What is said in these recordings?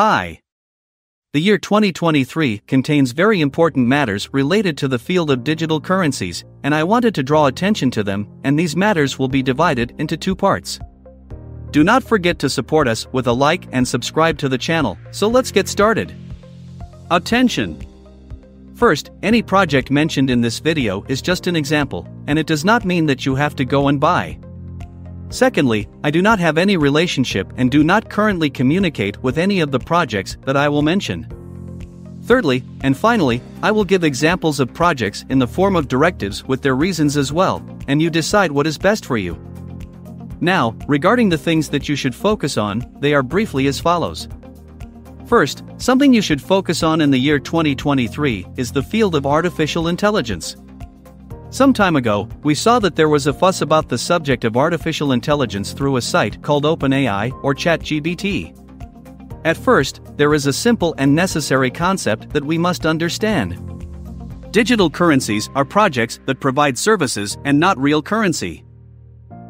Hi. The year 2023 contains very important matters related to the field of digital currencies, and I wanted to draw attention to them, and these matters will be divided into two parts. Do not forget to support us with a like and subscribe to the channel, so let's get started. Attention! First, any project mentioned in this video is just an example, and it does not mean that you have to go and buy. Secondly, I do not have any relationship and do not currently communicate with any of the projects that I will mention. Thirdly, and finally, I will give examples of projects in the form of directives with their reasons as well, and you decide what is best for you. Now, regarding the things that you should focus on, they are briefly as follows. First, something you should focus on in the year 2023 is the field of artificial intelligence. Some time ago, we saw that there was a fuss about the subject of artificial intelligence through a site called OpenAI or ChatGPT. At first, there is a simple and necessary concept that we must understand. Digital currencies are projects that provide services and not real currency.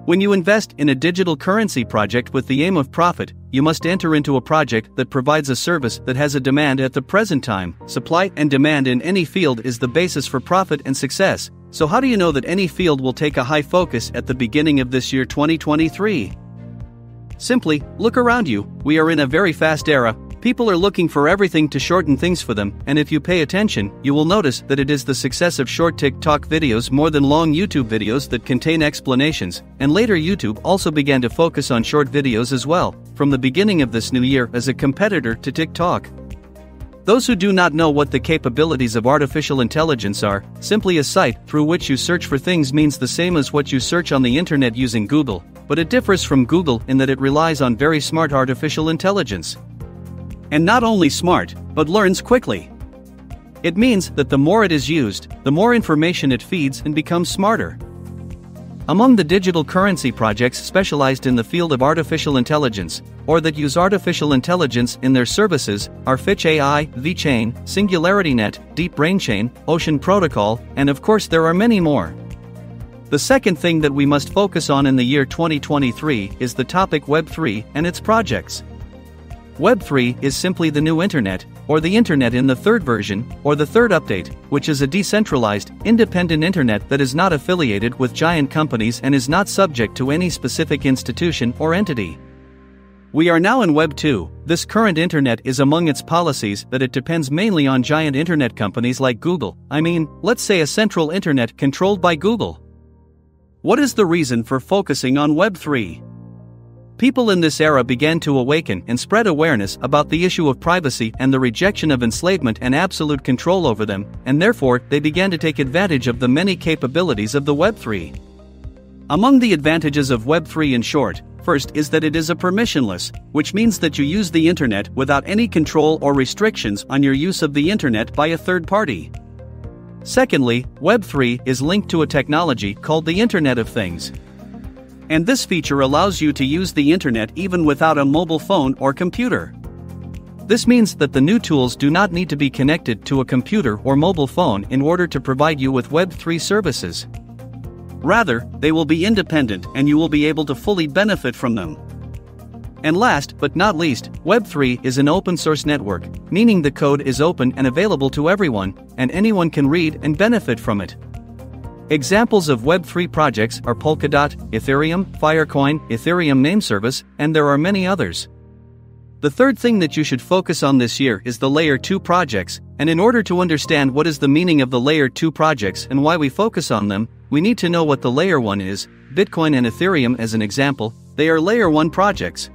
When you invest in a digital currency project with the aim of profit, you must enter into a project that provides a service that has a demand at the present time. Supply and demand in any field is the basis for profit and success. So how do you know that any field will take a high focus at the beginning of this year 2023? Simply, look around you. We are in a very fast era. People are looking for everything to shorten things for them, and if you pay attention, you will notice that it is the success of short TikTok videos more than long YouTube videos that contain explanations, and later YouTube also began to focus on short videos as well, from the beginning of this new year as a competitor to TikTok. Those who do not know what the capabilities of artificial intelligence are, simply a site through which you search for things means the same as what you search on the internet using Google, but it differs from Google in that it relies on very smart artificial intelligence. And not only smart, but learns quickly. It means that the more it is used, the more information it feeds and becomes smarter. Among the digital currency projects specialized in the field of artificial intelligence, or that use artificial intelligence in their services, are Fitch AI, VChain, SingularityNet, Deep Brain Chain, Ocean Protocol, and of course there are many more. The second thing that we must focus on in the year 2023 is the topic Web3 and its projects. Web3 is simply the new internet, or the internet in the third version, or the third update, which is a decentralized, independent internet that is not affiliated with giant companies and is not subject to any specific institution or entity. We are now in Web 2. This current internet is among its policies that it depends mainly on giant internet companies like Google. Let's say a central internet controlled by Google. What is the reason for focusing on Web 3? People in this era began to awaken and spread awareness about the issue of privacy and the rejection of enslavement and absolute control over them, and therefore they began to take advantage of the many capabilities of the Web3. Among the advantages of Web3 in short, first is that it is a permissionless, which means that you use the internet without any control or restrictions on your use of the internet by a third party. Secondly, Web3 is linked to a technology called the Internet of Things. And this feature allows you to use the internet even without a mobile phone or computer. This means that the new tools do not need to be connected to a computer or mobile phone in order to provide you with Web3 services. Rather, they will be independent and you will be able to fully benefit from them. And last but not least, Web3 is an open source network, meaning the code is open and available to everyone, and anyone can read and benefit from it. Examples of Web3 projects are Polkadot, Ethereum, Filecoin, Ethereum Name Service, and there are many others. The third thing that you should focus on this year is the Layer 2 projects, and in order to understand what is the meaning of the Layer 2 projects and why we focus on them, we need to know what the Layer 1 is. Bitcoin and Ethereum as an example, they are Layer 1 projects.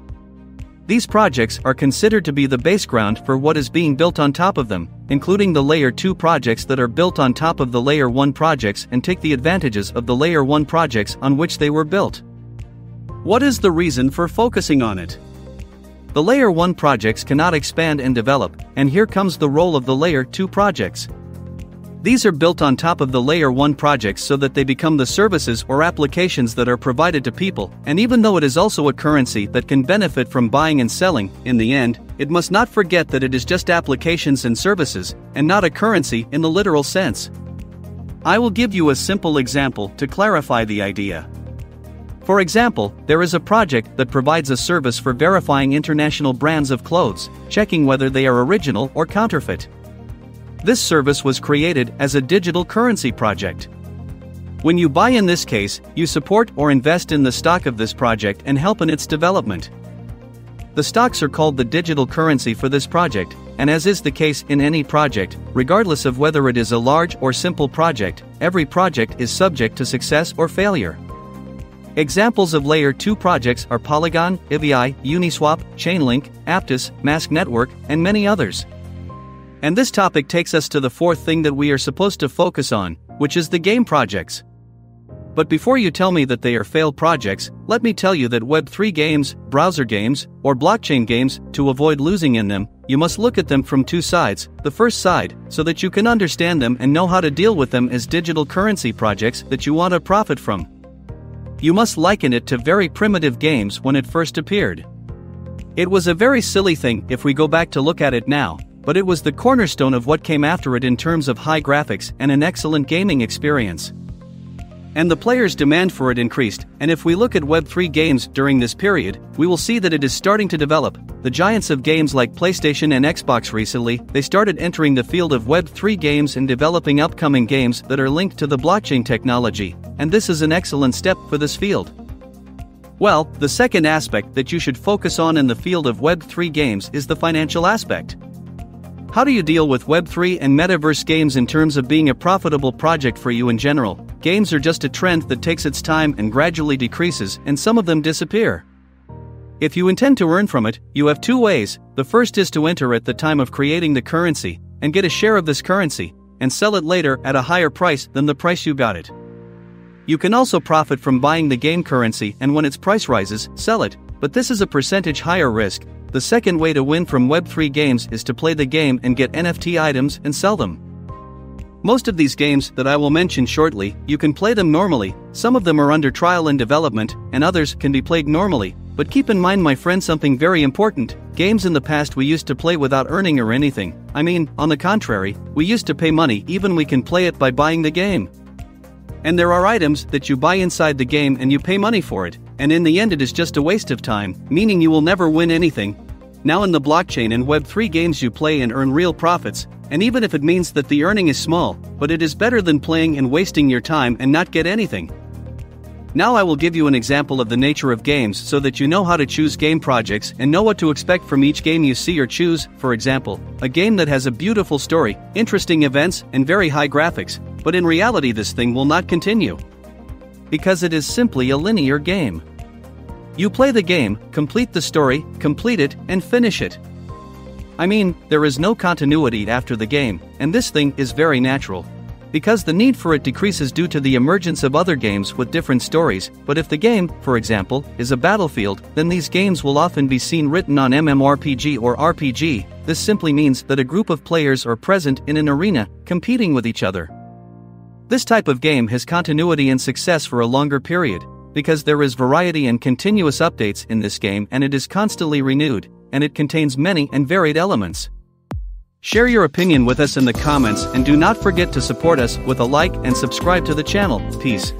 These projects are considered to be the base ground for what is being built on top of them, including the Layer 2 projects that are built on top of the Layer 1 projects and take the advantages of the Layer 1 projects on which they were built. What is the reason for focusing on it? The Layer 1 projects cannot expand and develop, and here comes the role of the Layer 2 projects. These are built on top of the Layer 1 projects so that they become the services or applications that are provided to people, and even though it is also a currency that can benefit from buying and selling, in the end, it must not forget that it is just applications and services, and not a currency in the literal sense. I will give you a simple example to clarify the idea. For example, there is a project that provides a service for verifying international brands of clothes, checking whether they are original or counterfeit. This service was created as a digital currency project. When you buy in this case, you support or invest in the stock of this project and help in its development. The stocks are called the digital currency for this project, and as is the case in any project, regardless of whether it is a large or simple project, every project is subject to success or failure. Examples of Layer 2 projects are Polygon, IBI, Uniswap, Chainlink, Aptos, Mask Network, and many others. And this topic takes us to the fourth thing that we are supposed to focus on, which is the game projects. But before you tell me that they are failed projects, let me tell you that Web3 games, browser games, or blockchain games, to avoid losing in them, you must look at them from two sides. The first side, so that you can understand them and know how to deal with them as digital currency projects that you want to profit from. You must liken it to very primitive games when it first appeared. It was a very silly thing if we go back to look at it now, but it was the cornerstone of what came after it in terms of high graphics and an excellent gaming experience. And the players' demand for it increased, and if we look at Web3 games during this period, we will see that it is starting to develop. The giants of games like PlayStation and Xbox recently, they started entering the field of Web3 games and developing upcoming games that are linked to the blockchain technology, and this is an excellent step for this field. Well, the second aspect that you should focus on in the field of Web3 games is the financial aspect. How do you deal with Web3 and metaverse games in terms of being a profitable project for you in general? Games are just a trend that takes its time and gradually decreases, and some of them disappear. If you intend to earn from it, you have two ways. The first is to enter at the time of creating the currency, and get a share of this currency, and sell it later at a higher price than the price you got it. You can also profit from buying the game currency and when its price rises, sell it, but this is a percentage higher risk. The second way to win from Web3 games is to play the game and get NFT items and sell them. Most of these games that I will mention shortly, you can play them normally. Some of them are under trial and development, and others can be played normally. But keep in mind, my friend, something very important. Games in the past we used to play without earning or anything. I mean, on the contrary, we used to pay money, even we can play it by buying the game. And there are items that you buy inside the game and you pay money for it, and in the end it is just a waste of time, meaning you will never win anything. Now in the blockchain and Web3 games you play and earn real profits, and even if it means that the earning is small, but it is better than playing and wasting your time and not get anything. Now I will give you an example of the nature of games so that you know how to choose game projects and know what to expect from each game you see or choose. For example, a game that has a beautiful story, interesting events, and very high graphics, but in reality this thing will not continue. Because it is simply a linear game. You play the game, complete the story, complete it, and finish it. I mean, there is no continuity after the game, and this thing is very natural. Because the need for it decreases due to the emergence of other games with different stories, but if the game, for example, is a battlefield, then these games will often be seen written on MMORPG or RPG. This simply means that a group of players are present in an arena, competing with each other. This type of game has continuity and success for a longer period, because there is variety and continuous updates in this game and it is constantly renewed, and it contains many and varied elements. Share your opinion with us in the comments and do not forget to support us with a like and subscribe to the channel. Peace.